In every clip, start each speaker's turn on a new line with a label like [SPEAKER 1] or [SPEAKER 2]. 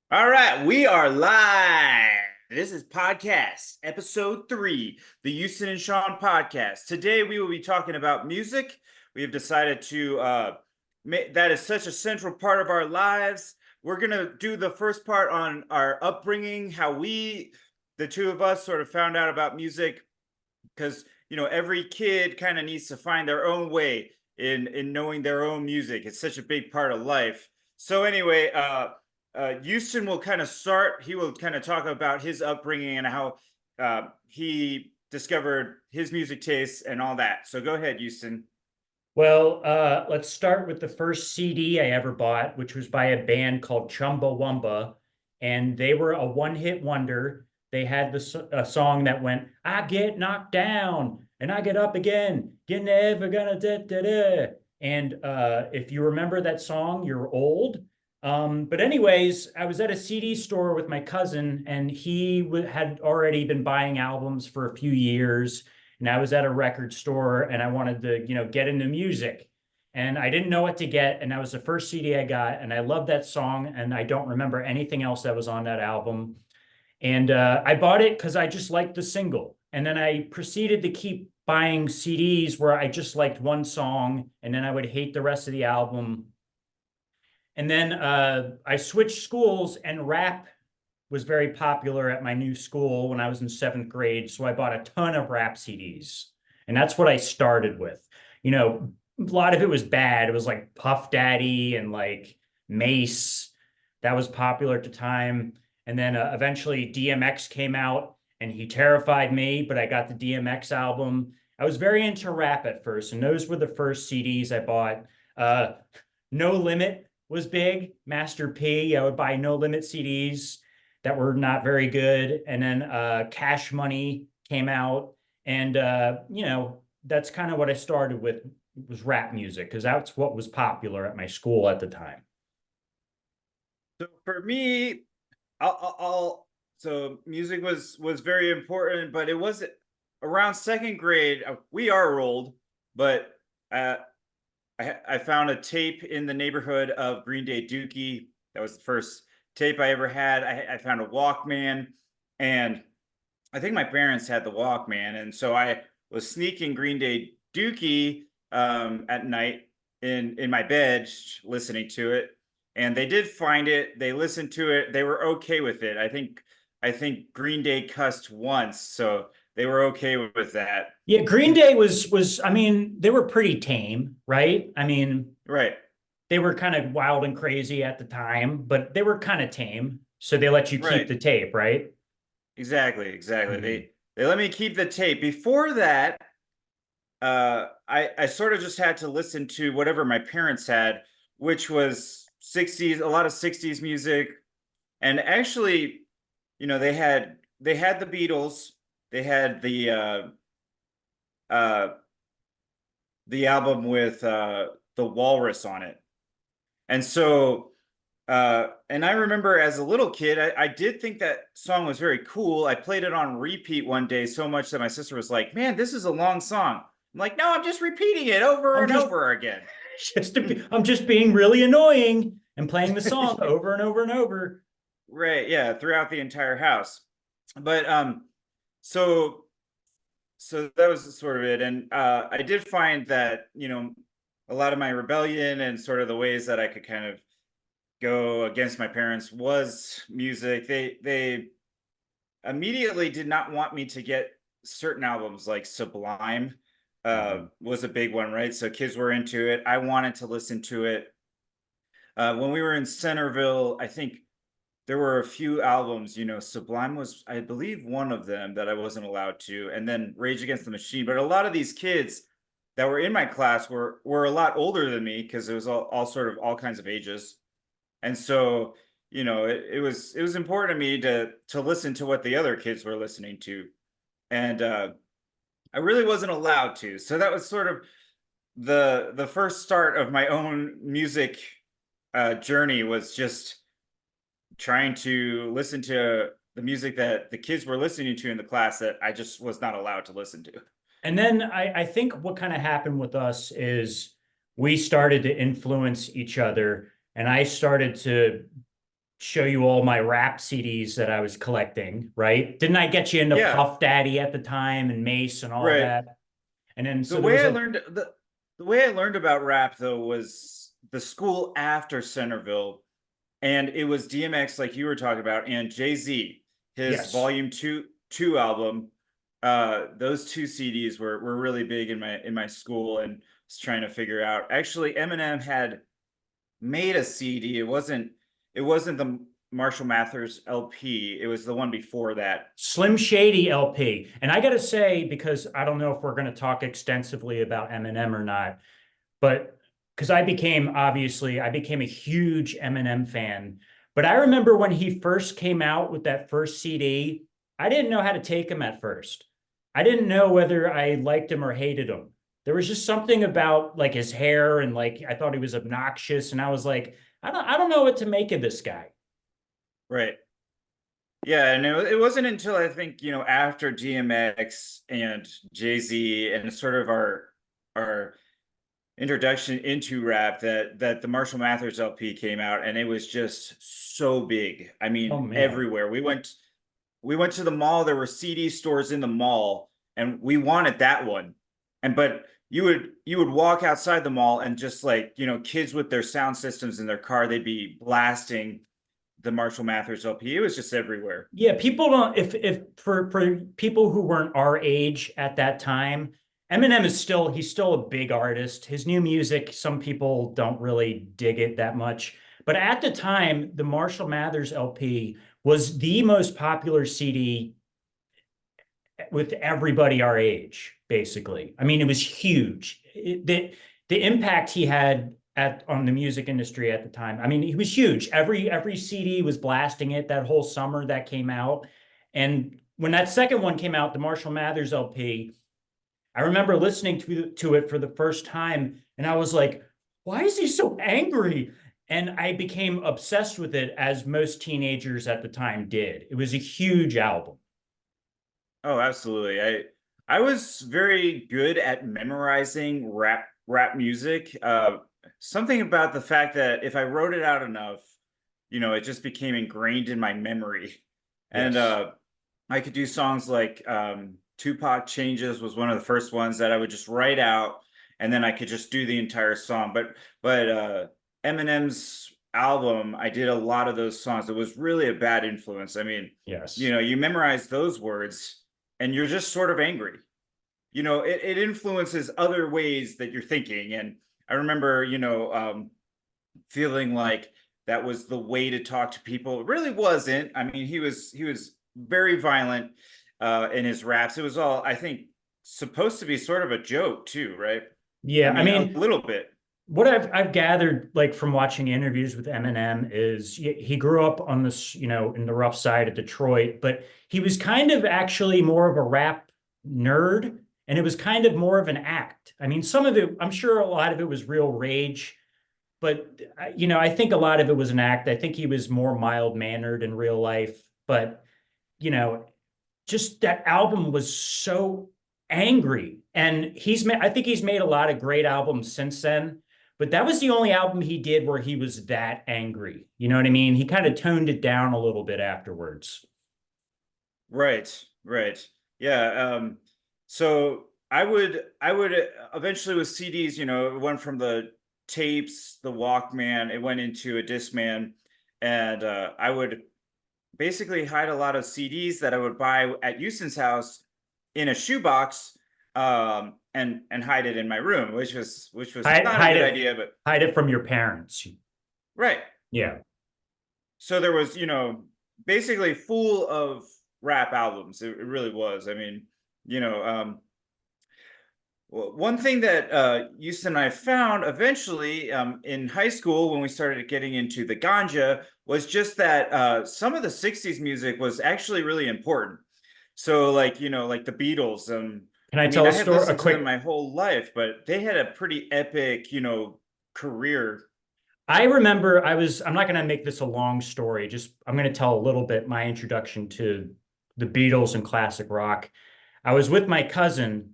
[SPEAKER 1] All right, we are live. This is podcast episode 3, the Houston and Sean podcast. Today we will be talking about music. We have decided to that is such a central part of our lives. We're gonna do the first part on our upbringing, how the two of us, sort of found out about music, because every kid kind of needs to find their own way in knowing their own music. It's such a big part of life. So anyway, Houston will kind of start. He will kind of talk about his upbringing and how he discovered his music tastes and all that. So go ahead, Houston.
[SPEAKER 2] Well, let's start with the first CD I ever bought, which was by a band called Chumbawamba, and they were a one-hit wonder. They had a song that went, "I get knocked down and I get up again, you're never gonna da da da." And if you remember that song, you're old. But anyways, I was at a CD store with my cousin, and he had already been buying albums for a few years, and I was at a record store and I wanted to, get into music. And I didn't know what to get. And that was the first CD I got. And I loved that song. And I don't remember anything else that was on that album. And I bought it because I just liked the single. And then I proceeded to keep buying CDs where I just liked one song and then I would hate the rest of the album. And then I switched schools, and rap was very popular at my new school when I was in seventh grade. So I bought a ton of rap CDs. And that's what I started with. A lot of it was bad. It was like Puff Daddy and like Mace. That was popular at the time. And then eventually DMX came out and he terrified me, but I got the DMX album. I was very into rap at first, and those were the first CDs I bought. Uh, No Limit was big. Master P, I would buy No Limit CDs that were not very good. And then Cash Money came out. And, that's kind of what I started with, was rap music, because that's what was popular at my school at the time.
[SPEAKER 1] So for me, I'll so music was very important, but it wasn't around second grade. We are old, but uh, I found a tape in the neighborhood of Green Day Dookie. That was the first tape I ever had. I found a Walkman, and I think my parents had the Walkman, and so I was sneaking Green Day Dookie at night in my bed, listening to it. And they did find it. They listened to it. They were okay with it. I think Green Day cussed once, so they were okay with that.
[SPEAKER 2] Yeah, Green Day was I mean, they were pretty tame, right? I mean,
[SPEAKER 1] Right,
[SPEAKER 2] they were kind of wild and crazy at the time, but they were kind of tame. So they let you keep
[SPEAKER 1] right.
[SPEAKER 2] the tape, right?
[SPEAKER 1] Exactly.
[SPEAKER 2] Mhm.
[SPEAKER 1] They let me keep the tape. Before that, I sort of just had to listen to whatever my parents had, which was 60s, a lot of 60s music. And actually, they had the Beatles, they had uh the album with the Walrus on it. And so and I remember as a little kid, I did think that song was very cool. I played it on repeat one day so much that my sister was like, "Man, this is a long song." I'm like, "No, I'm just repeating it over
[SPEAKER 2] I'm
[SPEAKER 1] and
[SPEAKER 2] just
[SPEAKER 1] over again."
[SPEAKER 2] I'm just being really annoying and playing the song over and over and over.
[SPEAKER 1] Right, yeah, throughout the entire house. But so so that was sort of it. And I did find that, a lot of my rebellion and sort of the ways that I could kind of go against my parents was music. They immediately did not want me to get certain albums, like Sublime
[SPEAKER 2] Mhm.
[SPEAKER 1] was a big one, right? So kids were into it. I wanted to listen to it. When we were in Centerville, I think there were a few albums, Sublime was, I believe, one of them that I wasn't allowed to, and then Rage Against the Machine. But a lot of these kids that were in my class were a lot older than me, because it was all sort of all kinds of ages. And so, it was important to me to listen to what the other kids were listening to. And I really wasn't allowed to. So that was sort of the first start of my own music journey, was just trying to listen to the music that the kids were listening to in the class that I just was not allowed to listen to.
[SPEAKER 2] And then I think what kind of happened with us is we started to influence each other, and I started to show you all my rap CDs that I was collecting, right? Didn't I get you into
[SPEAKER 1] Yeah,
[SPEAKER 2] Puff Daddy at the time and Mace and all
[SPEAKER 1] right.
[SPEAKER 2] that? And then
[SPEAKER 1] The
[SPEAKER 2] so there
[SPEAKER 1] way
[SPEAKER 2] was
[SPEAKER 1] I
[SPEAKER 2] a
[SPEAKER 1] learned the way I learned about rap though was the school after Centerville, and it was DMX, like you were talking about, and Jay-Z, his
[SPEAKER 2] yes.
[SPEAKER 1] volume two album. Those two CDs were really big in my school, and was trying to figure out. Actually, Eminem had made a CD. It wasn't the Marshall Mathers LP. It was the one before that.
[SPEAKER 2] Slim Shady LP. And I got to say, because I don't know if we're going to talk extensively about Eminem or not, but because I became a huge Eminem fan. But I remember when he first came out with that first CD, I didn't know how to take him at first. I didn't know whether I liked him or hated him. There was just something about like his hair and like I thought he was obnoxious, and I was like, I don't know what to make of this guy.
[SPEAKER 1] Right. Yeah, and it wasn't until I think, after DMX and Jay-Z and sort of our introduction into rap that the Marshall Mathers LP came out, and it was just so big. I
[SPEAKER 2] Oh
[SPEAKER 1] mean,
[SPEAKER 2] man.
[SPEAKER 1] everywhere. We went to the mall, there were CD stores in the mall, and we wanted that one. But you would walk outside the mall and just like, kids with their sound systems in their car, they'd be blasting the Marshall Mathers LP. It was just everywhere.
[SPEAKER 2] Yeah, people don't if for people who weren't our age at that time, Eminem is still he's still a big artist. His new music, some people don't really dig it that much. But at the time, the Marshall Mathers LP was the most popular CD with everybody our age, basically. I mean, it was huge. The impact he had at on the music industry at the time. I mean, he was huge. Every CD was blasting it that whole summer that came out. And when that second one came out, the Marshall Mathers LP, I remember listening to it for the first time, and I was like, "Why is he so angry?" And I became obsessed with it, as most teenagers at the time did. It was a huge album.
[SPEAKER 1] Oh, absolutely. I was very good at memorizing rap music. Something about the fact that if I wrote it out enough, it just became ingrained in my memory. And
[SPEAKER 2] Yes.
[SPEAKER 1] I could do songs like Tupac Changes was one of the first ones that I would just write out, and then I could just do the entire song. But Eminem's album, I did a lot of those songs. It was really a bad influence. I mean,
[SPEAKER 2] Yes.
[SPEAKER 1] you memorize those words and you're just sort of angry. It influences other ways that you're thinking. And I remember, feeling like that was the way to talk to people. It really wasn't. I mean, he was very violent in his raps. It was all, I think, supposed to be sort of a joke too, right? I
[SPEAKER 2] Yeah, I
[SPEAKER 1] mean, a
[SPEAKER 2] mean,
[SPEAKER 1] little bit.
[SPEAKER 2] what I've gathered like from watching interviews with Eminem is he grew up on this, in the rough side of Detroit, but he was kind of actually more of a rap nerd, and it was kind of more of an act. I mean, some of it, I'm sure a lot of it was real rage, but I think a lot of it was an act. I think he was more mild-mannered in real life, but you know, just that album was so angry. And I think he's made a lot of great albums since then, but that was the only album he did where he was that angry. You know what I mean? He kind of toned it down a little bit afterwards.
[SPEAKER 1] Right, right. Yeah. So I would eventually with CDs, it went from the tapes, the Walkman, it went into a Discman, and I would basically hide a lot of CDs that I would buy at Houston's house in a shoebox, and hide it in my room, which was
[SPEAKER 2] Hide,
[SPEAKER 1] not a
[SPEAKER 2] hide
[SPEAKER 1] good
[SPEAKER 2] it,
[SPEAKER 1] idea, but
[SPEAKER 2] hide it from your parents.
[SPEAKER 1] right.
[SPEAKER 2] Yeah.
[SPEAKER 1] So there was, basically full of rap albums. It really was. I mean, you know, one thing that Houston and I found eventually in high school when we started getting into the ganja was just that some of the 60s music was actually really important. So like, like the Beatles,
[SPEAKER 2] Can I
[SPEAKER 1] I mean,
[SPEAKER 2] tell
[SPEAKER 1] I
[SPEAKER 2] a
[SPEAKER 1] had
[SPEAKER 2] story, a
[SPEAKER 1] listened to them
[SPEAKER 2] quick
[SPEAKER 1] my whole life, but they had a pretty epic, career.
[SPEAKER 2] I remember I'm not going to make this a long story. Just, I'm going to tell a little bit my introduction to the Beatles and classic rock. I was with my cousin,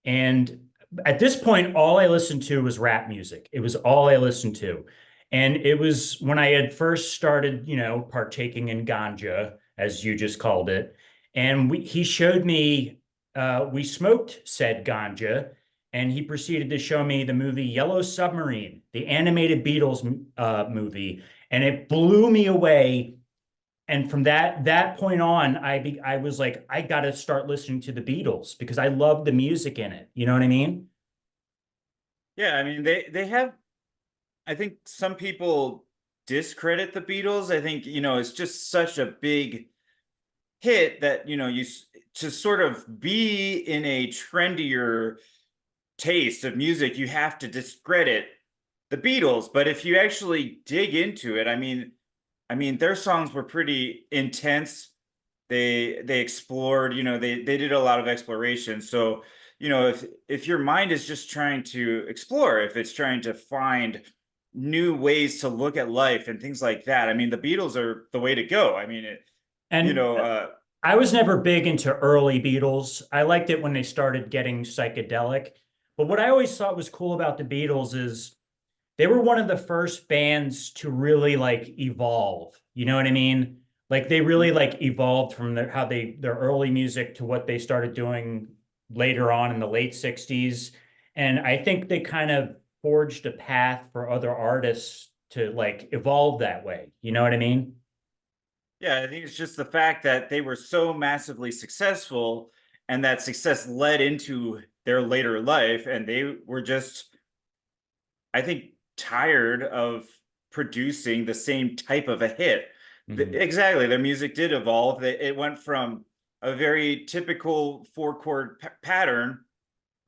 [SPEAKER 2] and at this point, all I listened to was rap music. It was all I listened to. And it was when I had first started, partaking in ganja, as you just called it. And he showed me, we smoked said ganja, and he proceeded to show me the movie Yellow Submarine, the animated Beatles movie, and it blew me away. And from that point on, I was like, I got to start listening to the Beatles because I love the music in it. You know what I mean?
[SPEAKER 1] Yeah, I mean they have, I think some people discredit the Beatles. I think, it's just such a big hit that, to sort of be in a trendier taste of music, you have to discredit the Beatles. But if you actually dig into it, I mean their songs were pretty intense. They explored, they did a lot of exploration. So, if your mind is just trying to explore, if it's trying to find new ways to look at life and things like that, I mean the Beatles are the way to go. I mean it, you
[SPEAKER 2] And
[SPEAKER 1] know,
[SPEAKER 2] I was never big into early Beatles. I liked it when they started getting psychedelic. But what I always thought was cool about the Beatles is they were one of the first bands to really like evolve. You know what I mean? Like they really like evolved from their early music to what they started doing later on in the late 60s. And I think they kind of forged a path for other artists to like evolve that way. You know what I mean?
[SPEAKER 1] yeah, I think it's just the fact that they were so massively successful and that success led into their later life, and they were just, I think, tired of producing the same type of a hit.
[SPEAKER 2] Mhm.
[SPEAKER 1] Exactly, their music did evolve. It went from a very typical four-chord pattern,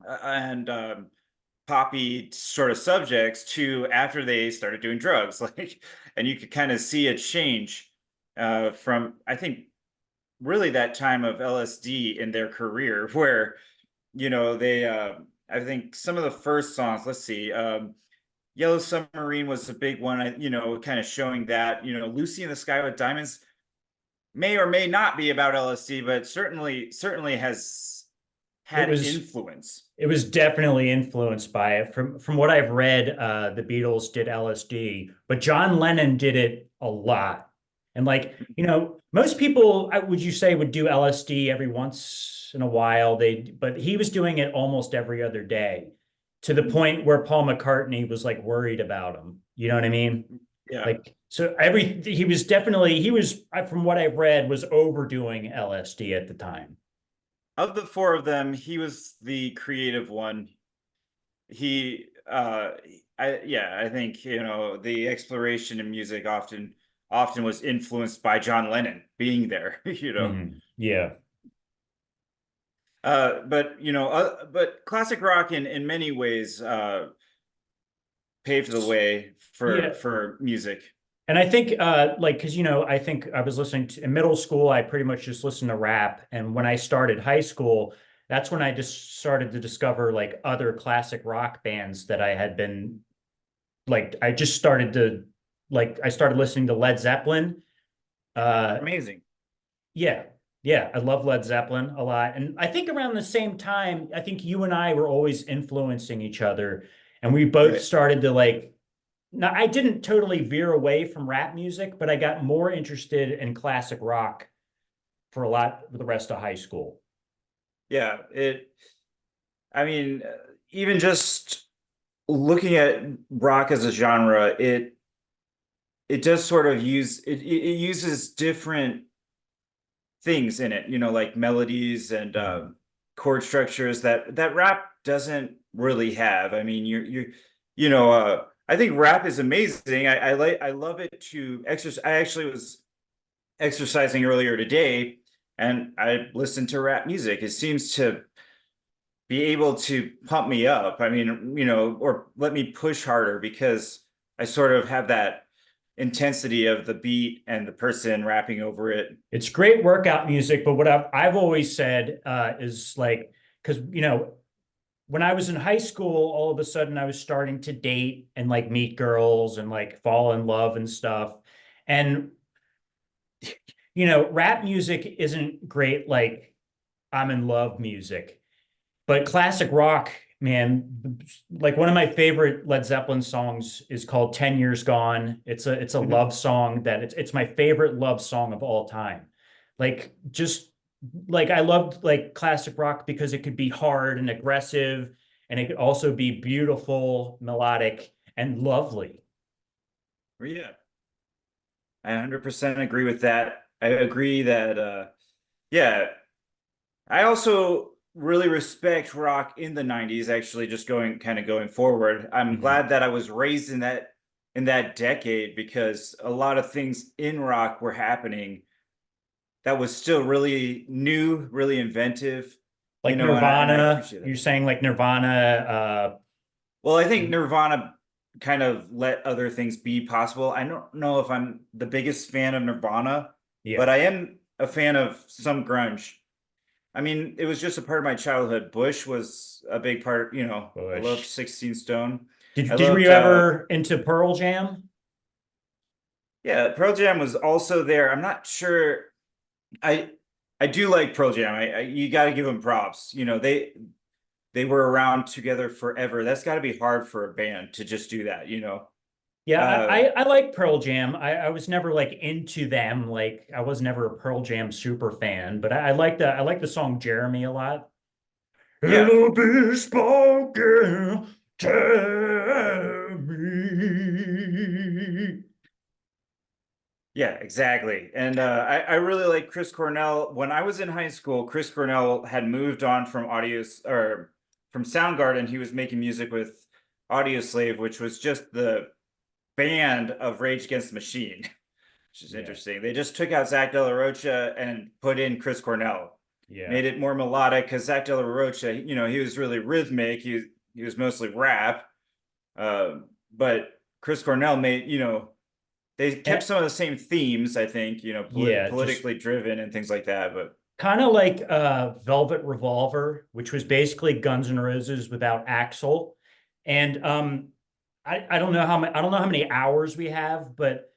[SPEAKER 1] and poppy sort of subjects, to after they started doing drugs, like, and you could kind of see a change from, I think, really that time of LSD in their career, where they I think some of the first songs, let's see, Yellow Submarine was a big one. Kind of showing that, Lucy in the Sky with Diamonds may or may not be about LSD, but certainly has
[SPEAKER 2] It
[SPEAKER 1] had
[SPEAKER 2] was
[SPEAKER 1] influence.
[SPEAKER 2] It was definitely influenced by it. From what I've read, the Beatles did LSD, but John Lennon did it a lot. And like, most people, would you say, would do LSD every once in a while? But he was doing it almost every other day, to the point where Paul McCartney was like worried about him. You know what I mean?
[SPEAKER 1] Yeah.
[SPEAKER 2] Like, so he was, from what I've read, was overdoing LSD at the time.
[SPEAKER 1] Of the four of them, he was the creative one. He I think, the exploration in music often was influenced by John Lennon being there.
[SPEAKER 2] Yeah.
[SPEAKER 1] But classic rock in many ways paved the way for
[SPEAKER 2] Yeah.
[SPEAKER 1] music.
[SPEAKER 2] And I think, like, because, I think I was listening to in middle school, I pretty much just listened to rap. And when I started high school, that's when I just started to discover like other classic rock bands that I had been like, I just started to like, I started listening to Led Zeppelin. Uh,
[SPEAKER 1] Amazing.
[SPEAKER 2] yeah, yeah, I love Led Zeppelin a lot. And I think around the same time, I think you and I were always influencing each other. And we both
[SPEAKER 1] Right.
[SPEAKER 2] started to like, now, I didn't totally veer away from rap music, but I got more interested in classic rock for a lot of the rest of high school.
[SPEAKER 1] Yeah. I mean, even just looking at rock as a genre, it does sort of it uses different things in it, like melodies and
[SPEAKER 2] Mhm.
[SPEAKER 1] chord structures that rap doesn't really have. I mean, I think rap is amazing. I love it to exercise. I actually was exercising earlier today, and I listened to rap music. It seems to be able to pump me up. I mean, or let me push harder, because I sort of have that intensity of the beat and the person rapping over it.
[SPEAKER 2] It's great workout music, but what I've always said is like, because, when I was in high school, all of a sudden I was starting to date and like meet girls and like fall in love and stuff. And, rap music isn't great, like I'm in love music. But classic rock Man, like one of my favorite Led Zeppelin songs is called 10 Years Gone. It's a
[SPEAKER 1] Mhm.
[SPEAKER 2] love song that it's my favorite love song of all time. Like just like I loved like classic rock because it could be hard and aggressive and it could also be beautiful, melodic, and lovely.
[SPEAKER 1] Yeah, I 100% agree with that. I agree that yeah, I also really respect rock in the 90s, actually, just going forward. I'm
[SPEAKER 2] Mhm.
[SPEAKER 1] glad that I was raised in that decade because a lot of things in rock were happening that was still really new, really inventive,
[SPEAKER 2] Like
[SPEAKER 1] and I
[SPEAKER 2] Nirvana,
[SPEAKER 1] appreciate
[SPEAKER 2] you're
[SPEAKER 1] that.
[SPEAKER 2] saying like Nirvana,
[SPEAKER 1] Well, I think Nirvana kind of let other things be possible. I don't know if I'm the biggest fan of Nirvana,
[SPEAKER 2] yeah,
[SPEAKER 1] but I am a fan of some grunge. I mean, it was just a part of my childhood. Bush was a big part, I loved
[SPEAKER 2] Bush.
[SPEAKER 1] 16 Stone. I
[SPEAKER 2] Were
[SPEAKER 1] loved
[SPEAKER 2] you ever into Pearl Jam?
[SPEAKER 1] yeah, Pearl Jam was also there. I'm not sure I I do like Pearl Jam. You got to give them props. They were around together forever. That's got to be hard for a band to just do that.
[SPEAKER 2] Yeah,
[SPEAKER 1] Uh
[SPEAKER 2] I like Pearl Jam. I was never like into them. Like I was never a Pearl Jam super fan, but I like the song Jeremy a lot.
[SPEAKER 1] yeah.
[SPEAKER 2] It'll be spoken, Jeremy.
[SPEAKER 1] Yeah, exactly. And I really like Chris Cornell. When I was in high school, Chris Cornell had moved on from from Soundgarden. He was making music with Audioslave, which was just the band of Rage Against the Machine, which is
[SPEAKER 2] Yeah,
[SPEAKER 1] interesting. They just took out Zach De La Rocha and put in Chris Cornell,
[SPEAKER 2] yeah.
[SPEAKER 1] made it more melodic because Zach De La Rocha, he was really rhythmic. He was mostly rap, uh, but Chris Cornell made. They kept
[SPEAKER 2] And
[SPEAKER 1] some of the same themes, I think,
[SPEAKER 2] yeah, just
[SPEAKER 1] politically driven and things like that. But
[SPEAKER 2] kind of like Velvet Revolver, which was basically Guns N' Roses without Axl. And I don't know I don't know how many hours we have, but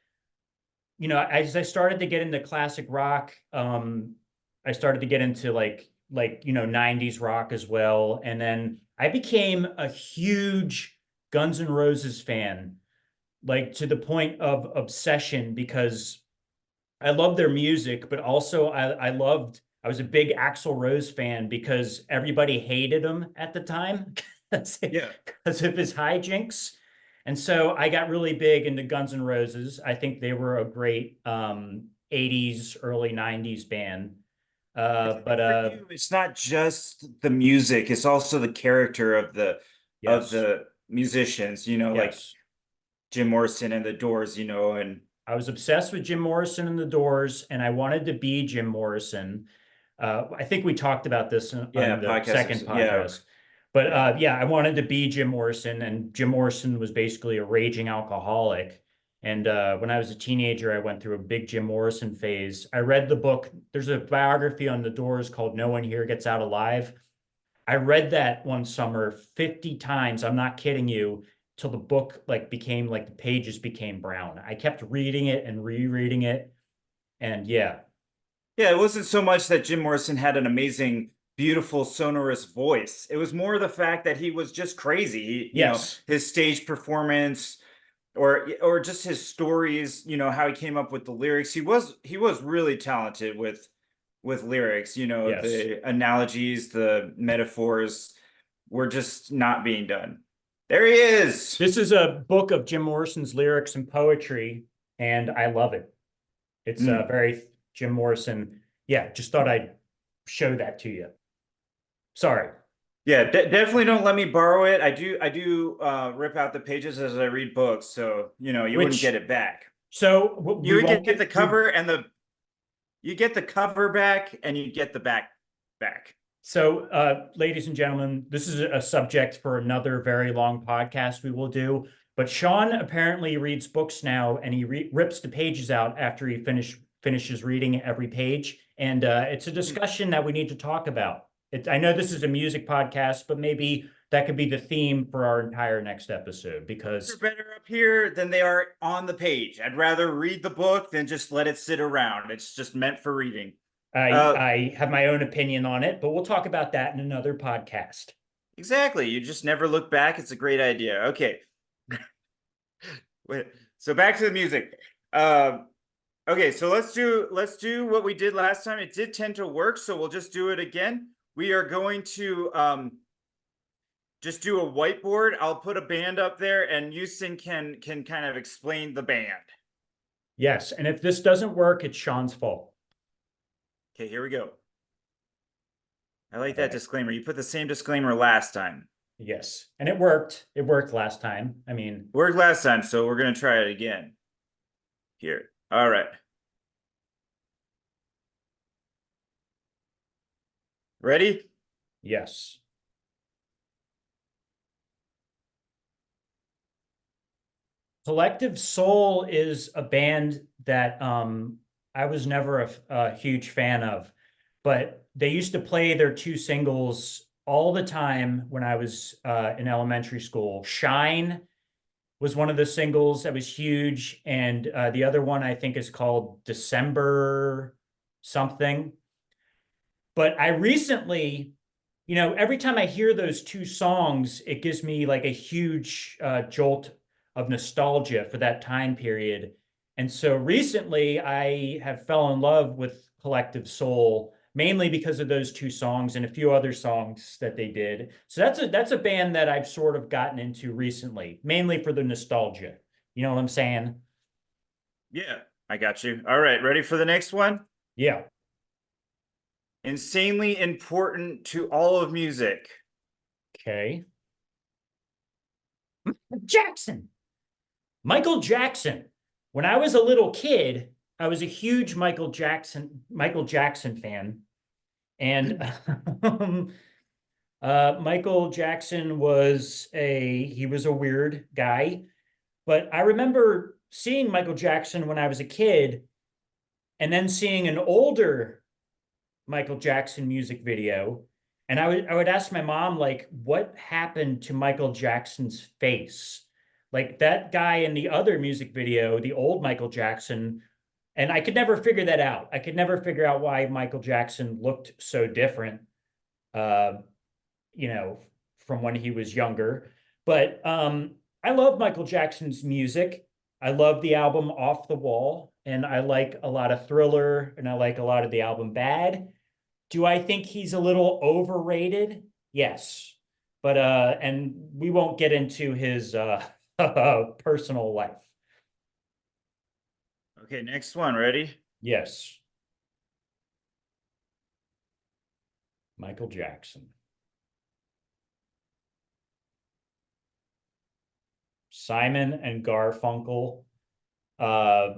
[SPEAKER 2] as I started to get into classic rock, I started to get into like 90s rock as well. And then I became a huge Guns N' Roses fan, like to the point of obsession because I love their music, but also I was a big Axl Rose fan because everybody hated him at the time
[SPEAKER 1] yeah,
[SPEAKER 2] because of his hijinks. And so I got really big into Guns N' Roses. I think they were a great 80s, early 90s band.
[SPEAKER 1] I
[SPEAKER 2] Uh,
[SPEAKER 1] think
[SPEAKER 2] but
[SPEAKER 1] for you, it's not just the music; it's also the character of
[SPEAKER 2] yes,
[SPEAKER 1] the musicians. Like
[SPEAKER 2] yes.
[SPEAKER 1] Jim Morrison and the Doors. And
[SPEAKER 2] I was obsessed with Jim Morrison and the Doors, and I wanted to be Jim Morrison. I think we talked about this
[SPEAKER 1] yeah,
[SPEAKER 2] on the second
[SPEAKER 1] yeah,
[SPEAKER 2] podcast. But
[SPEAKER 1] yeah.
[SPEAKER 2] yeah, I wanted to be Jim Morrison, and Jim Morrison was basically a raging alcoholic. And when I was a teenager, I went through a big Jim Morrison phase. I read the book. There's a biography on the Doors called No One Here Gets Out Alive. I read that one summer 50 times. I'm not kidding you, till the book like became like the pages became brown. I kept reading it and rereading it. And yeah,
[SPEAKER 1] Yeah, it wasn't so much that Jim Morrison had an amazing, beautiful, sonorous voice. It was more the fact that he was just crazy.
[SPEAKER 2] yes,
[SPEAKER 1] His stage performance or just his stories, how he came up with the lyrics. He was really talented with lyrics,
[SPEAKER 2] yes.
[SPEAKER 1] the analogies, the metaphors were just not being done. There he is.
[SPEAKER 2] This is a book of Jim Morrison's lyrics and poetry, and I love it. It's
[SPEAKER 1] Mm.
[SPEAKER 2] very Jim Morrison. Yeah, just thought I'd show that to you. Sorry.
[SPEAKER 1] Yeah, definitely don't let me borrow it. I do rip out the pages as I read books, so you wouldn't get
[SPEAKER 2] Which
[SPEAKER 1] it back.
[SPEAKER 2] so
[SPEAKER 1] You
[SPEAKER 2] we
[SPEAKER 1] would
[SPEAKER 2] won't
[SPEAKER 1] get
[SPEAKER 2] get
[SPEAKER 1] the cover and you get the cover back and you get the back.
[SPEAKER 2] So, ladies and gentlemen, this is a subject for another very long podcast we will do. But Sean apparently reads books now, and he rips the pages out after he finishes reading every page. And it's a discussion that we need to talk about. I know this is a music podcast, but maybe that could be the theme for our entire next episode
[SPEAKER 1] They're
[SPEAKER 2] because
[SPEAKER 1] better up here than they are on the page. I'd rather read the book than just let it sit around. It's just meant for reading.
[SPEAKER 2] I
[SPEAKER 1] Uh,
[SPEAKER 2] I have my own opinion on it. But we'll talk about that in another podcast.
[SPEAKER 1] Exactly. You just never look back. It's a great idea. Okay. Wait, so back to the music. Okay, so let's do what we did last time. It did tend to work, so we'll just do it again. We are going to just do a whiteboard. I'll put a band up there, and Houston can kind of explain the band.
[SPEAKER 2] Yes, and if this doesn't work, it's Sean's fault.
[SPEAKER 1] Okay, here we go. I like
[SPEAKER 2] All
[SPEAKER 1] that
[SPEAKER 2] right.
[SPEAKER 1] disclaimer. You put the same disclaimer last time.
[SPEAKER 2] Yes, and it worked. It worked last time. I mean,
[SPEAKER 1] Worked last time, so we're gonna try it again. Here. All right. Ready?
[SPEAKER 2] yes. Collective Soul is a band that I was never a huge fan of, but they used to play their two singles all the time when I was in elementary school. Shine was one of the singles that was huge, and the other one I think is called December something. But I recently, every time I hear those two songs, it gives me like a huge jolt of nostalgia for that time period. And so recently I have fell in love with Collective Soul, mainly because of those two songs and a few other songs that they did. So that's a band that I've sort of gotten into recently, mainly for the nostalgia. You know what I'm saying?
[SPEAKER 1] Yeah, I got you. All right, ready for the next one?
[SPEAKER 2] Yeah.
[SPEAKER 1] Insanely important to all of music.
[SPEAKER 2] Okay. Jackson. Michael Jackson. When I was a little kid, I was a huge Michael Jackson fan. And Michael Jackson he was a weird guy, but I remember seeing Michael Jackson when I was a kid and then seeing an older Michael Jackson music video. And I would ask my mom, like, what happened to Michael Jackson's face? Like that guy in the other music video, the old Michael Jackson, and I could never figure that out. I could never figure out why Michael Jackson looked so different, uh, you know, from when he was younger. But I love Michael Jackson's music. I love the album Off the Wall, and I like a lot of Thriller, and I like a lot of the album Bad. Do I think he's a little overrated? Yes. But and we won't get into his personal life.
[SPEAKER 1] Okay, next one. Ready?
[SPEAKER 2] Yes. Michael Jackson. Simon and Garfunkel. Oh,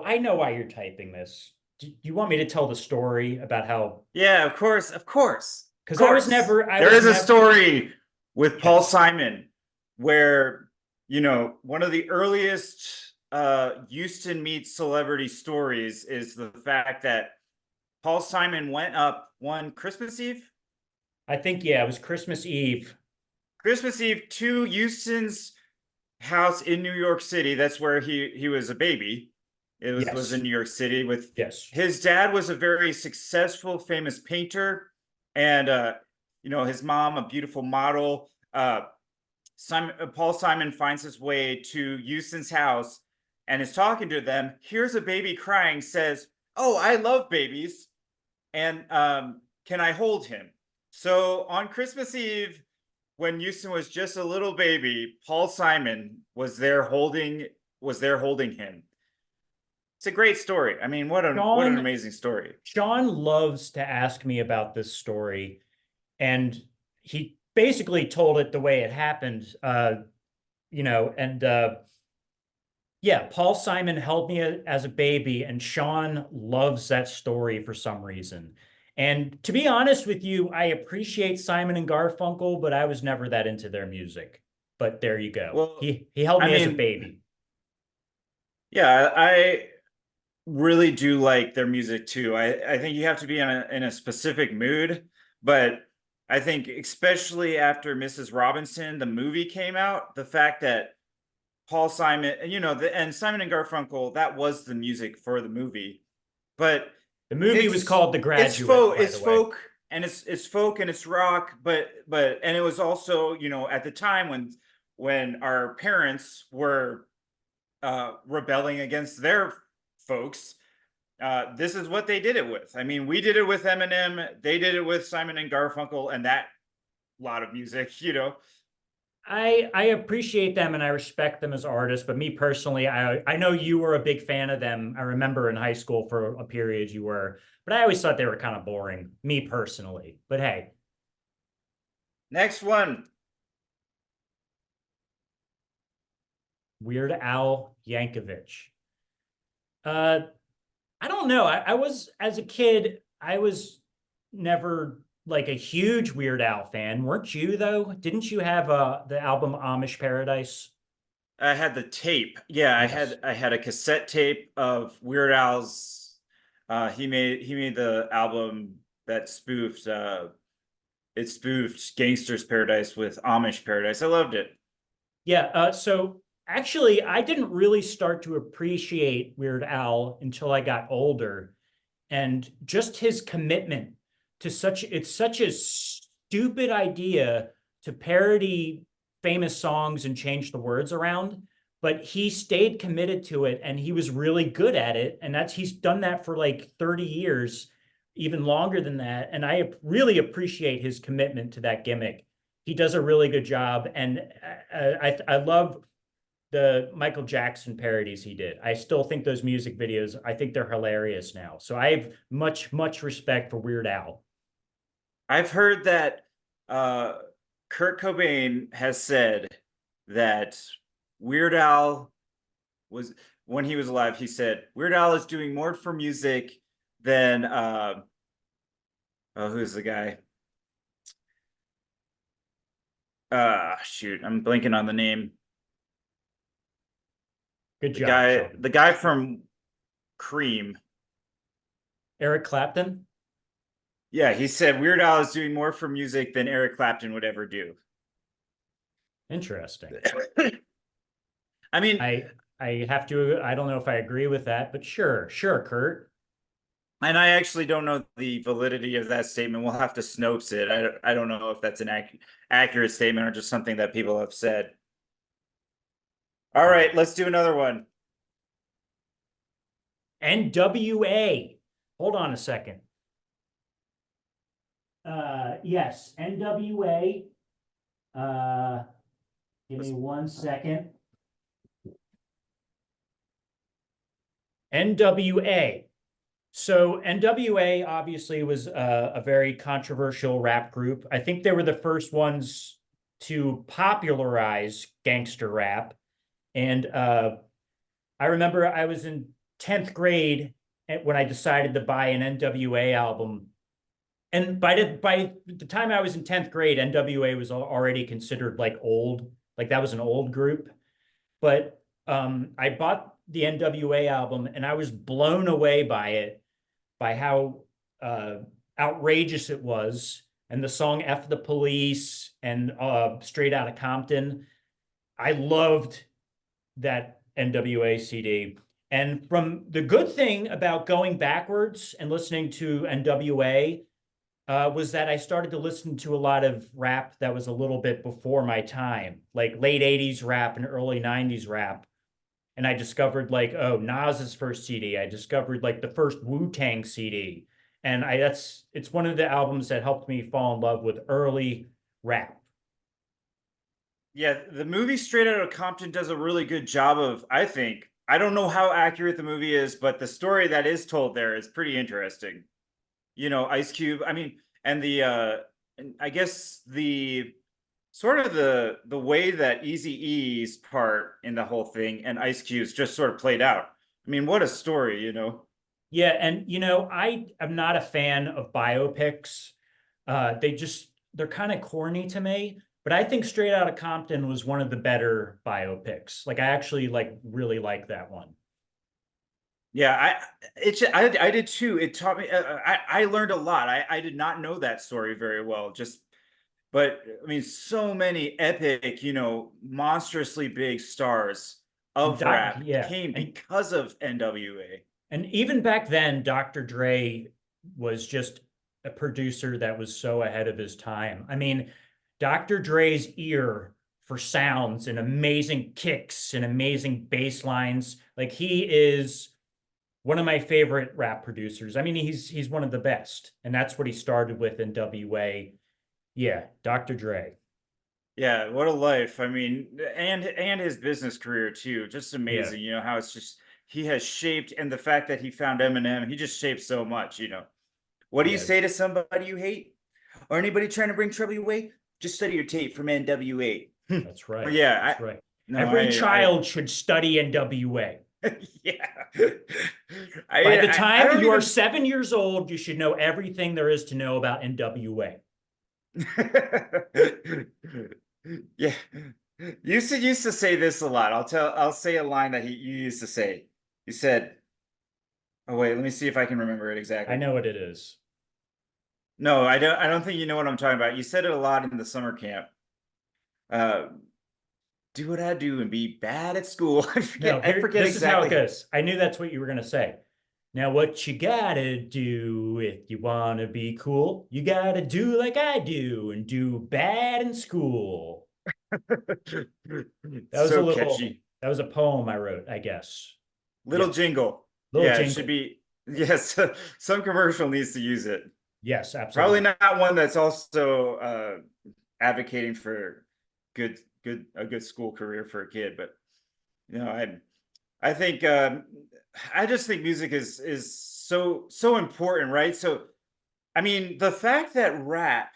[SPEAKER 2] I know why you're typing this. Do you want me to tell the story about how?
[SPEAKER 1] Yeah, of course, of course, of
[SPEAKER 2] Because
[SPEAKER 1] course.
[SPEAKER 2] I
[SPEAKER 1] There
[SPEAKER 2] was
[SPEAKER 1] is a
[SPEAKER 2] never.
[SPEAKER 1] story with Paul
[SPEAKER 2] Yes.
[SPEAKER 1] Simon where, one of the earliest Houston meets celebrity stories is the fact that Paul Simon went up one Christmas Eve.
[SPEAKER 2] I think, yeah, it was Christmas Eve.
[SPEAKER 1] Christmas Eve to Houston's house in New York City. That's where he was a baby. It was in
[SPEAKER 2] Yes.
[SPEAKER 1] New York City with
[SPEAKER 2] Yes.
[SPEAKER 1] his dad was a very successful, famous painter, and his mom a beautiful model. Paul Simon finds his way to Houston's house and is talking to them. Here's a baby crying, says, "Oh, I love babies, and can I hold him?" So on Christmas Eve, when Houston was just a little baby, Paul Simon was there holding him. It's a great story. I mean, what an
[SPEAKER 2] Sean
[SPEAKER 1] amazing story.
[SPEAKER 2] Sean loves to ask me about this story, and he basically told it the way it happened. And yeah, Paul Simon held me as a baby, and Sean loves that story for some reason. And to be honest with you, I appreciate Simon and Garfunkel, but I was never that into their music. But there you go.
[SPEAKER 1] Well,
[SPEAKER 2] He held
[SPEAKER 1] I
[SPEAKER 2] me as a
[SPEAKER 1] mean,
[SPEAKER 2] baby.
[SPEAKER 1] yeah, I really do like their music too. I think you have to be in a specific mood, but I think especially after Mrs. Robinson, the movie came out, the fact that Paul Simon, and Simon and Garfunkel, that was the music for the movie, but
[SPEAKER 2] The movie was
[SPEAKER 1] it's
[SPEAKER 2] called The
[SPEAKER 1] it's
[SPEAKER 2] Graduate,
[SPEAKER 1] folk,
[SPEAKER 2] by
[SPEAKER 1] it's
[SPEAKER 2] the way.
[SPEAKER 1] folk, and it's folk and it's rock, but and it was also, you know, at the time when our parents were rebelling against their folks, this is what they did it with. I mean, we did it with Eminem, they did it with Simon and Garfunkel, and that lot of music, you know.
[SPEAKER 2] I appreciate them and I respect them as artists, but me personally, I know you were a big fan of them. I remember in high school for a period you were, but I always thought they were kind of boring, me personally. But hey,
[SPEAKER 1] Next one.
[SPEAKER 2] Weird Al Yankovic. Uh, I don't know. I was as a kid, I was never like a huge Weird Al fan. Weren't you though? Didn't you have the album Amish Paradise?
[SPEAKER 1] I had the tape. Yeah,
[SPEAKER 2] Yes.
[SPEAKER 1] I had a cassette tape of Weird Al's. He made the album that spoofed it spoofed Gangster's Paradise with Amish Paradise. I loved it.
[SPEAKER 2] Yeah, so actually, I didn't really start to appreciate Weird Al until I got older, and just his commitment to it's such a stupid idea to parody famous songs and change the words around, but he stayed committed to it and he was really good at it, and he's done that for like 30 years, even longer than that, and I really appreciate his commitment to that gimmick. He does a really good job, and I love the Michael Jackson parodies he did. I still think those music videos, I think they're hilarious now. So I have much respect for Weird Al.
[SPEAKER 1] I've heard that uh, Kurt Cobain has said that Weird Al was when he was alive. He said Weird Al is doing more for music than oh, who's the guy? Shoot, I'm blanking on the name.
[SPEAKER 2] Good job, Sheldon.
[SPEAKER 1] The guy from Cream.
[SPEAKER 2] Eric Clapton.
[SPEAKER 1] Yeah, he said Weird Al is doing more for music than Eric Clapton would ever do.
[SPEAKER 2] Interesting.
[SPEAKER 1] I mean,
[SPEAKER 2] I have to, I don't know if I agree with that, but sure, Kurt.
[SPEAKER 1] and I actually don't know the validity of that statement. We'll have to Snopes it. I don't know if that's an accurate statement or just something that people have said. All right, let's do another one.
[SPEAKER 2] NWA. Hold on a second. Yes, NWA. Give me 1 second. NWA. So NWA obviously was a very controversial rap group. I think they were the first ones to popularize gangster rap. And I remember I was in 10th grade when I decided to buy an NWA album. And by the time I was in 10th grade, NWA was already considered like old, like that was an old group. But I bought the NWA album and I was blown away by it, by how outrageous it was. And the song F the Police and Straight Outta Compton. I loved that NWA CD. And from the good thing about going backwards and listening to NWA was that I started to listen to a lot of rap that was a little bit before my time, like late 80s rap and early 90s rap. And I discovered like, oh, Nas's first CD. I discovered like the first Wu-Tang CD. And it's one of the albums that helped me fall in love with early rap.
[SPEAKER 1] Yeah, the movie Straight Outta Compton does a really good job of, I think. I don't know how accurate the movie is, but the story that is told there is pretty interesting. You know, Ice Cube, I mean, and and I guess the sort of the way that Eazy-E's part in the whole thing and Ice Cube's just sort of played out. I mean, what a story, you know.
[SPEAKER 2] Yeah, and I am not a fan of biopics. They're kind of corny to me, but I think Straight Outta Compton was one of the better biopics. Like I actually really like that one.
[SPEAKER 1] Yeah, I did too. It taught me. I learned a lot. I did not know that story very well. But I mean, so many epic, you know, monstrously big stars of rap
[SPEAKER 2] Yeah,
[SPEAKER 1] came because of NWA.
[SPEAKER 2] and even back then, Dr. Dre was just a producer that was so ahead of his time. I mean, Dr. Dre's ear for sounds and amazing kicks and amazing bass lines. Like he is one of my favorite rap producers. I mean, he's one of the best, and that's what he started with in WA. Yeah, Dr. Dre.
[SPEAKER 1] Yeah, what a life. I mean, and his business career too. Just
[SPEAKER 2] Yeah,
[SPEAKER 1] amazing, how it's just he has shaped, and the fact that he found Eminem, he just shaped so much. What do you
[SPEAKER 2] yeah,
[SPEAKER 1] say to somebody you hate? Or anybody trying to bring trouble your way? Just study your tape from NWA.
[SPEAKER 2] that's right.
[SPEAKER 1] Yeah,
[SPEAKER 2] That's right.
[SPEAKER 1] no,
[SPEAKER 2] Every child should study NWA.
[SPEAKER 1] yeah.
[SPEAKER 2] By the
[SPEAKER 1] I
[SPEAKER 2] time
[SPEAKER 1] don't
[SPEAKER 2] you are
[SPEAKER 1] even
[SPEAKER 2] 7 years old, you should know everything there is to know about NWA.
[SPEAKER 1] Yeah. You used to say this a lot. I'll say a line that you used to say. You said, oh wait, let me see if I can remember it
[SPEAKER 2] I
[SPEAKER 1] exactly.
[SPEAKER 2] know what it is.
[SPEAKER 1] No, I don't think you know what I'm talking about. You said it a lot in the summer camp. Uh, do what I do and be bad at school.
[SPEAKER 2] No,
[SPEAKER 1] I
[SPEAKER 2] here,
[SPEAKER 1] forget
[SPEAKER 2] this is how it
[SPEAKER 1] exactly.
[SPEAKER 2] goes. I knew that's what you were going to say. Now, what you gotta do if you wanna be cool, you gotta do like I do and do bad in school. That was a
[SPEAKER 1] So
[SPEAKER 2] little,
[SPEAKER 1] catchy.
[SPEAKER 2] that was a poem I wrote, I guess.
[SPEAKER 1] Little
[SPEAKER 2] Yes.
[SPEAKER 1] jingle.
[SPEAKER 2] Little
[SPEAKER 1] Yeah, it should
[SPEAKER 2] jingle.
[SPEAKER 1] be. Yes, some commercial needs to use it.
[SPEAKER 2] Yes,
[SPEAKER 1] Probably
[SPEAKER 2] absolutely.
[SPEAKER 1] not one that's also advocating for a good school career for a kid, but you know, I think I just think music is so important, right? So I mean, the fact that rap,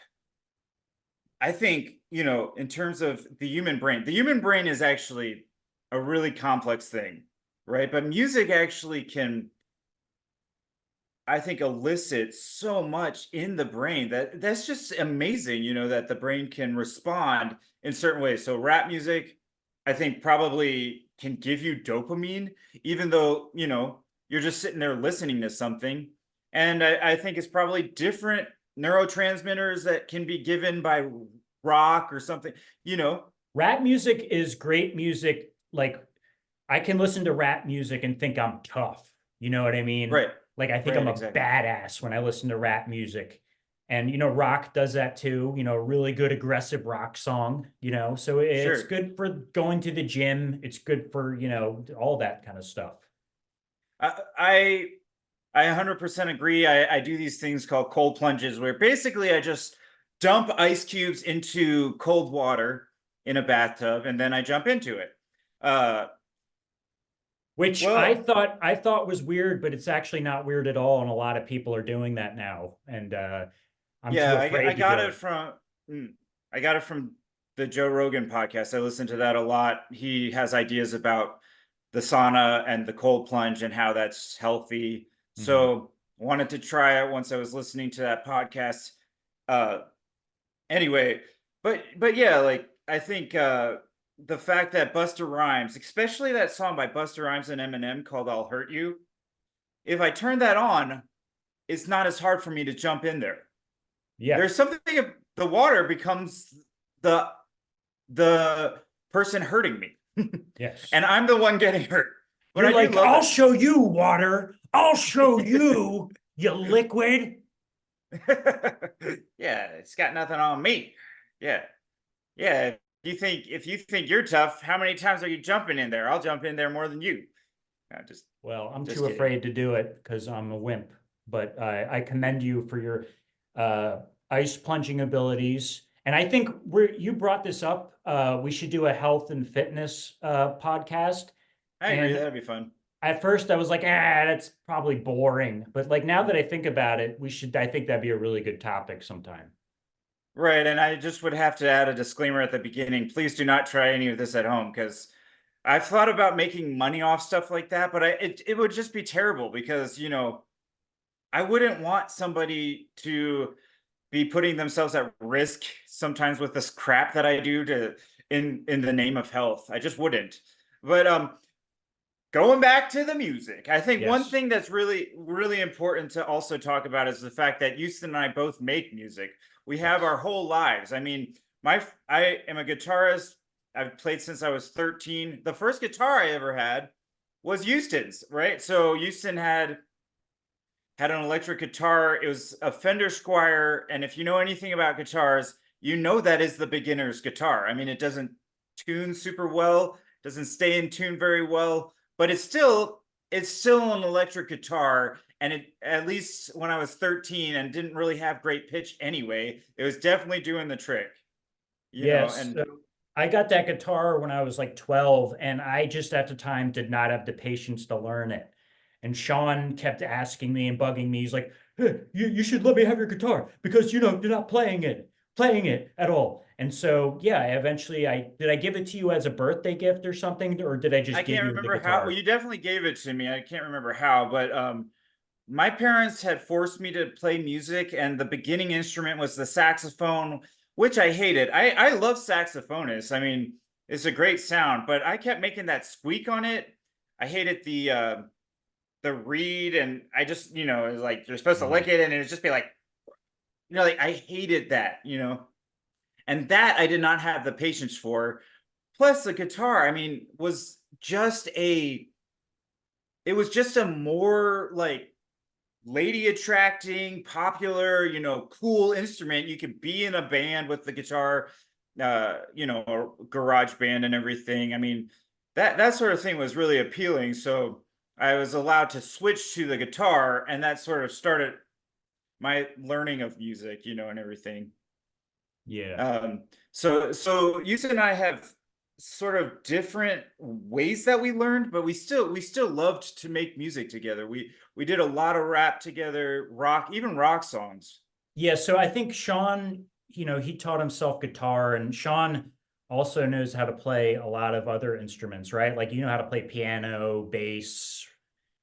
[SPEAKER 1] I think, in terms of the human brain is actually a really complex thing, right? But music actually can, I think, elicit so much in the brain that's just amazing, that the brain can respond in certain ways. So rap music, I think, probably can give you dopamine, even though, you're just sitting there listening to something. And I think it's probably different neurotransmitters that can be given by rock or something, you know.
[SPEAKER 2] Rap music is great music. Like, I can listen to rap music and think I'm tough. You know what I mean?
[SPEAKER 1] Right.
[SPEAKER 2] Like, I think
[SPEAKER 1] Right,
[SPEAKER 2] I'm a
[SPEAKER 1] exactly.
[SPEAKER 2] badass when I listen to rap music. And, rock does that too, really good aggressive rock song, so it's
[SPEAKER 1] Sure.
[SPEAKER 2] good for going to the gym. It's good for, all that kind of stuff.
[SPEAKER 1] I I I 100% agree. I do these things called cold plunges where basically I just dump ice cubes into cold water in a bathtub and then I jump into it. Uh,
[SPEAKER 2] Which
[SPEAKER 1] well,
[SPEAKER 2] I thought was weird, but it's actually not weird at all. And a lot of people are doing that now. And I'm too
[SPEAKER 1] yeah, I
[SPEAKER 2] afraid to
[SPEAKER 1] got
[SPEAKER 2] do
[SPEAKER 1] it
[SPEAKER 2] it.
[SPEAKER 1] from I got it from the Joe Rogan podcast. I listen to that a lot. He has ideas about the sauna and the cold plunge and how that's healthy.
[SPEAKER 2] Mhm.
[SPEAKER 1] So wanted to try it once I was listening to that podcast. Uh, anyway, but yeah, like I think the fact that Busta Rhymes, especially that song by Busta Rhymes and Eminem called "I'll Hurt You," if I turn that on, it's not as hard for me to jump in there.
[SPEAKER 2] Yeah.
[SPEAKER 1] There's something the water becomes the the person hurting me,
[SPEAKER 2] Yes.
[SPEAKER 1] and I'm the one getting hurt. But
[SPEAKER 2] You're
[SPEAKER 1] I do
[SPEAKER 2] like,
[SPEAKER 1] love
[SPEAKER 2] I'll
[SPEAKER 1] that.
[SPEAKER 2] show you, water. I'll show you, you liquid.
[SPEAKER 1] Yeah, it's got nothing on me. Yeah. Yeah, if you think you're tough, how many times are you jumping in there? I'll jump in there more than you. No,
[SPEAKER 2] Well, I'm
[SPEAKER 1] just
[SPEAKER 2] too
[SPEAKER 1] kidding.
[SPEAKER 2] afraid to do it because I'm a wimp. But I commend you for your uh, ice plunging abilities. And I think you brought this up. We should do a health and fitness podcast.
[SPEAKER 1] I agree,
[SPEAKER 2] And
[SPEAKER 1] that'd be fun.
[SPEAKER 2] at first I was like, that's probably boring. But like now that I think about it, I think that'd be a really good topic sometime.
[SPEAKER 1] Right, and I just would have to add a disclaimer at the beginning. Please do not try any of this at home because I've thought about making money off stuff like that, but it would just be terrible because I wouldn't want somebody to be putting themselves at risk sometimes with this crap that I do to in the name of health. I just wouldn't. But going back to the music, I think one
[SPEAKER 2] Yes.
[SPEAKER 1] thing that's really, really important to also talk about is the fact that Houston and I both make music. We have
[SPEAKER 2] Yes.
[SPEAKER 1] our whole lives. I mean, I am a guitarist. I've played since I was 13. The first guitar I ever had was Houston's, right? So Houston had had an electric guitar. It was a Fender Squire, and if you know anything about guitars, you know that is the beginner's guitar. I mean, it doesn't tune super well, doesn't stay in tune very well, but it's still an electric guitar. And it, at least when I was 13 and didn't really have great pitch anyway, it was definitely doing the trick,
[SPEAKER 2] Yes.
[SPEAKER 1] and
[SPEAKER 2] So I got that guitar when I was like 12, and I just at the time did not have the patience to learn it. And Sean kept asking me and bugging me. He's like, "Hey, you should let me have your guitar because you're not playing it at all." And so yeah, I did I give it to you as a birthday gift or something, or did I
[SPEAKER 1] I
[SPEAKER 2] just give
[SPEAKER 1] can't
[SPEAKER 2] you the
[SPEAKER 1] remember how. Well,
[SPEAKER 2] guitar?
[SPEAKER 1] you definitely gave it to me. I can't remember how, but my parents had forced me to play music, and the beginning instrument was the saxophone, which I hated. I love saxophonists. I mean, it's a great sound, but I kept making that squeak on it. I hated the reed, and I just, it was like you're supposed to
[SPEAKER 2] Yeah.
[SPEAKER 1] lick it, and it would just be like, like I hated that, and that I did not have the patience for. Plus, the guitar, I mean, it was just a more like lady attracting, popular, cool instrument. You could be in a band with the guitar, or garage band and everything. I mean, that sort of thing was really appealing. So I was allowed to switch to the guitar, and that sort of started my learning of music, and everything.
[SPEAKER 2] Yeah.
[SPEAKER 1] So you and I have sort of different ways that we learned, but we still loved to make music together. We did a lot of rap together, rock, even rock songs.
[SPEAKER 2] Yeah, so I think Sean, he taught himself guitar, and Sean also knows how to play a lot of other instruments, right? Like you know how to play piano, bass,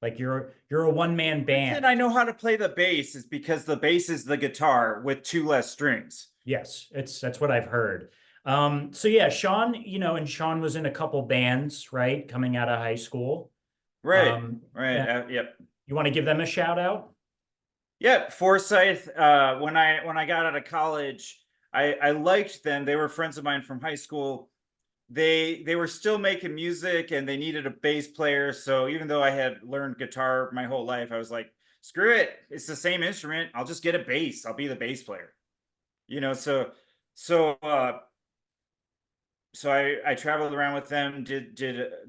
[SPEAKER 2] like you're a one-man
[SPEAKER 1] The reason
[SPEAKER 2] band.
[SPEAKER 1] I know how to play the bass is because the bass is the guitar with two less strings.
[SPEAKER 2] Yes, it's that's what I've heard. So yeah, Sean, and Sean was in a couple bands, right, coming out of high school.
[SPEAKER 1] Right, right.
[SPEAKER 2] Yeah,
[SPEAKER 1] Yep.
[SPEAKER 2] you want to give them a shout out?
[SPEAKER 1] Yeah, Forsyth. When I got out of college, I liked them. They were friends of mine from high school. They were still making music, and they needed a bass player. So even though I had learned guitar my whole life, I was like, screw it. It's the same instrument. I'll just get a bass. I'll be the bass player. So so uh so I traveled around with them, did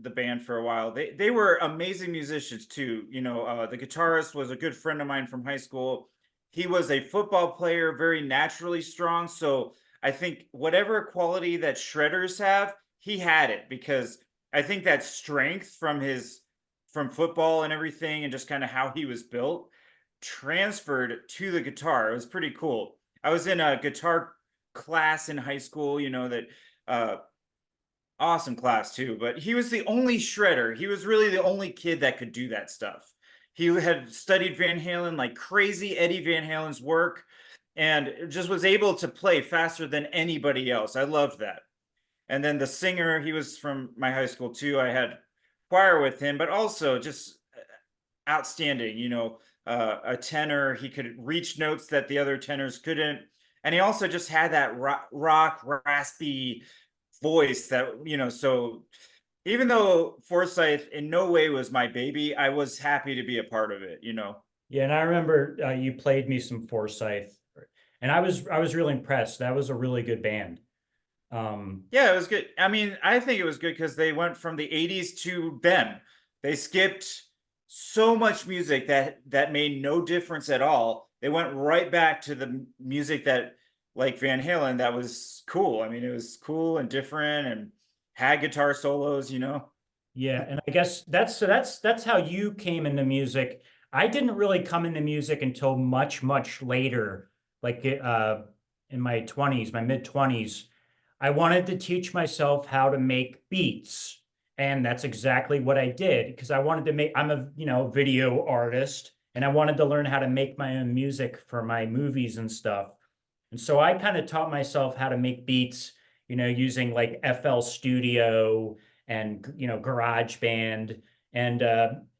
[SPEAKER 1] the band for a while. They were amazing musicians too. The guitarist was a good friend of mine from high school. He was a football player, very naturally strong. So I think whatever quality that shredders have, he had it, because I think that strength from football and everything, and just kind of how he was built, transferred to the guitar. It was pretty cool. I was in a guitar class in high school, that uh awesome class too, but he was the only shredder. He was really the only kid that could do that stuff. He had studied Van Halen like crazy, Eddie Van Halen's work, and just was able to play faster than anybody else. I loved that. And then the singer, he was from my high school too. I had choir with him, but also just outstanding. A tenor. He could reach notes that the other tenors couldn't, and he also just had that rock raspy voice that, so even though Forsyth in no way was my baby, I was happy to be a part of it.
[SPEAKER 2] Yeah, and I remember you played me some Forsyth, and I was really impressed. That was a really good band. Um,
[SPEAKER 1] Yeah, it was good. I mean, I think it was good because they went from the 80s to them. They skipped so much music that made no difference at all. They went right back to the music that, like Van Halen, that was cool. I mean, it was cool and different, and had guitar solos.
[SPEAKER 2] Yeah, and I guess that's how you came into music. I didn't really come into music until much later, like in my 20s, my mid 20s. I wanted to teach myself how to make beats, and that's exactly what I did because I wanted to make I'm a, video artist and I wanted to learn how to make my own music for my movies and stuff. And so I kind of taught myself how to make beats, using like FL Studio and GarageBand. And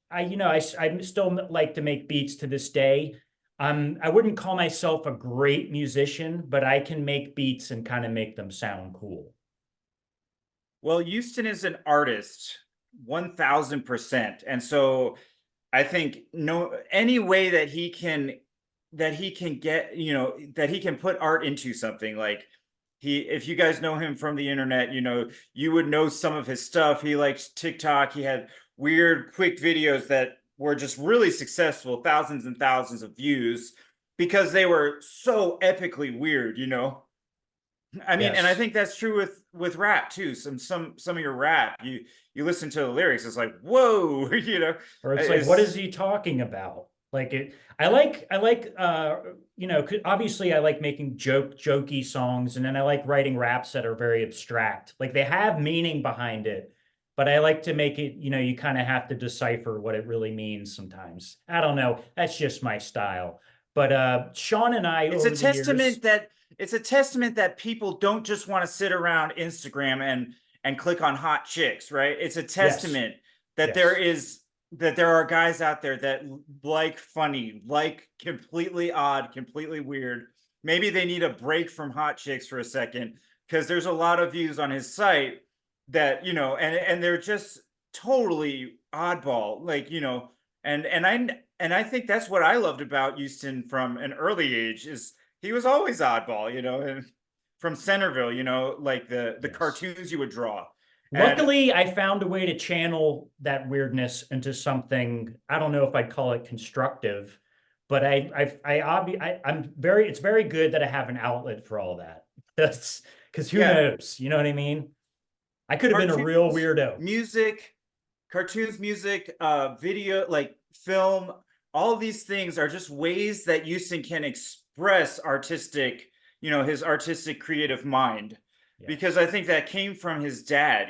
[SPEAKER 2] I still like to make beats to this day. I wouldn't call myself a great musician, but I can make beats and kind of make them sound cool.
[SPEAKER 1] Well, Houston is an artist, 1000%. And so I think no any way that he can get, that he can put art into something. Like, if you guys know him from the internet, you would know some of his stuff. He likes TikTok. He had weird quick videos that were just really successful, thousands and thousands of views because they were so epically weird. I mean, and I
[SPEAKER 2] Yes.
[SPEAKER 1] think that's true with rap too. Some of your rap, you listen to the lyrics, it's like, whoa,
[SPEAKER 2] Or it's like, what is
[SPEAKER 1] it's
[SPEAKER 2] he talking about? Like it, I like, obviously I like making jokey songs, and then I like writing raps that are very abstract. Like they have meaning behind it, but I like to make it, you kind of have to decipher what it really means sometimes. I don't know. That's just my style. But Sean and I
[SPEAKER 1] it's a
[SPEAKER 2] over the years,
[SPEAKER 1] testament that people don't just want to sit around Instagram and click on hot chicks, right? It's a
[SPEAKER 2] yes,
[SPEAKER 1] testament that
[SPEAKER 2] yes.
[SPEAKER 1] there are guys out there that like funny, like completely odd, completely weird. Maybe they need a break from hot chicks for a second because there's a lot of views on his site that, and they're just totally oddball, like, and I think that's what I loved about Houston from an early age is he was always oddball, and from Centerville, like the
[SPEAKER 2] Yes.
[SPEAKER 1] cartoons you would draw. And
[SPEAKER 2] Luckily, I found a way to channel that weirdness into something. I don't know if I'd call it constructive, but it's very good that I have an outlet for all that. That's because who
[SPEAKER 1] yeah,
[SPEAKER 2] knows? You know what I mean? I could have been a real
[SPEAKER 1] cartoons,
[SPEAKER 2] weirdo.
[SPEAKER 1] music, video, like film, all of these things are just ways that Houston can express his artistic creative mind. Because
[SPEAKER 2] Yes.
[SPEAKER 1] I think that came from his dad.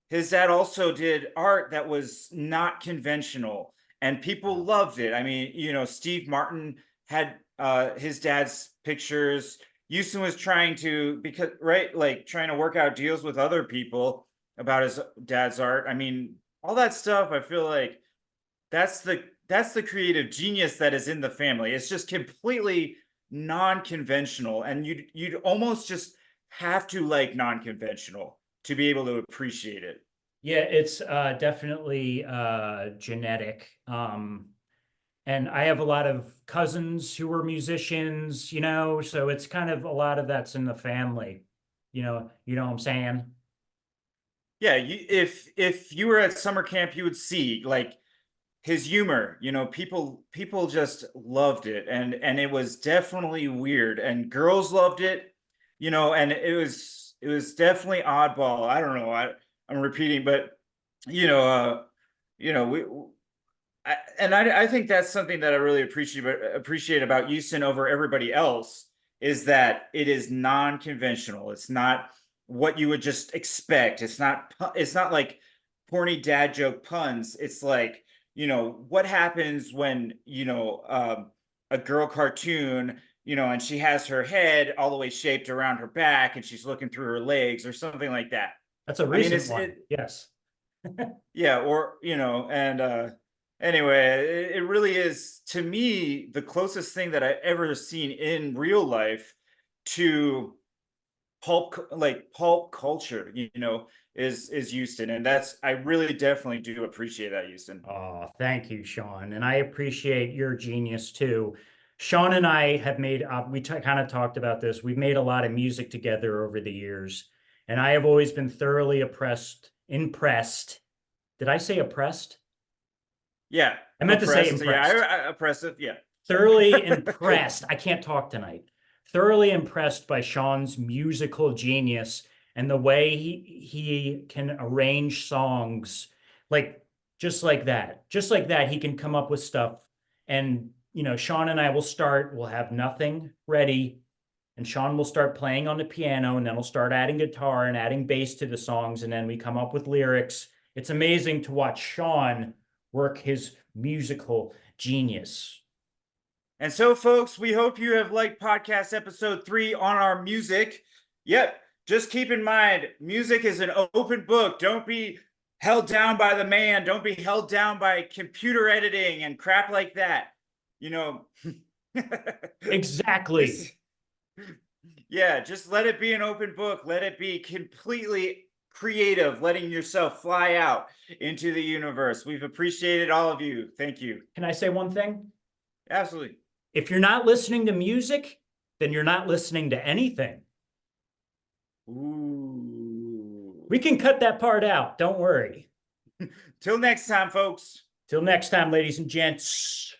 [SPEAKER 1] His dad also did art that was not conventional, and people
[SPEAKER 2] Wow.
[SPEAKER 1] loved it. I mean, Steve Martin had his dad's pictures. Houston was trying to, because right, like trying to work out deals with other people about his dad's art. I mean, all that stuff, I feel like that's the creative genius that is in the family. It's just completely non-conventional, and you'd almost just have to like non-conventional to be able to appreciate it.
[SPEAKER 2] Yeah, it's definitely genetic. And I have a lot of cousins who are musicians, so it's kind of a lot of that's in the family. You know what I'm saying?
[SPEAKER 1] Yeah, if you were at summer camp, you would see like his humor. People just loved it, and it was definitely weird, and girls loved it. And it was definitely oddball. I don't know. I'm repeating, but you know, uh, we. I think that's something that I really appreciate about Houston over everybody else is that it is non-conventional. It's not what you would just expect. It's not like corny dad joke puns. It's like, what happens when, a girl cartoon, and she has her head all the way shaped around her back and she's looking through her legs or something like that.
[SPEAKER 2] That's a
[SPEAKER 1] I mean,
[SPEAKER 2] recent one. Yes.
[SPEAKER 1] yeah, or and anyway, it really is, to me, the closest thing that I ever seen in real life to pulp culture, is Houston, and that's I really definitely do appreciate that, Houston.
[SPEAKER 2] Oh, thank you, Sean. And I appreciate your genius too. Sean and I have made, kind of talked about this. We've made a lot of music together over the years, and I have always been thoroughly impressed. Did I say oppressed?
[SPEAKER 1] Yeah,
[SPEAKER 2] I meant to say
[SPEAKER 1] oppressed. Yeah,
[SPEAKER 2] impressed.
[SPEAKER 1] oppressive. Yeah.
[SPEAKER 2] Thoroughly impressed. I can't talk tonight. Thoroughly impressed by Sean's musical genius and the way he can arrange songs like just like that. Just like that, he can come up with stuff. And Sean and I we'll have nothing ready, and Sean will start playing on the piano, and then we'll start adding guitar and adding bass to the songs, and then we come up with lyrics. It's amazing to watch Sean work his musical genius.
[SPEAKER 1] And so, folks, we hope you have liked podcast episode 3 on our music. Yep. Just keep in mind, music is an open book. Don't be held down by the man. Don't be held down by computer editing and crap like that. You know,
[SPEAKER 2] Exactly.
[SPEAKER 1] just, yeah, just let it be an open book. Let it be completely creative, letting yourself fly out into the universe. We've appreciated all of you. Thank you.
[SPEAKER 2] Can I say one thing?
[SPEAKER 1] Absolutely.
[SPEAKER 2] If you're not listening to music, then you're not listening to anything.
[SPEAKER 1] Ooh.
[SPEAKER 2] We can cut that part out. Don't worry.
[SPEAKER 1] Till next time, folks.
[SPEAKER 2] Till next time, ladies and gents.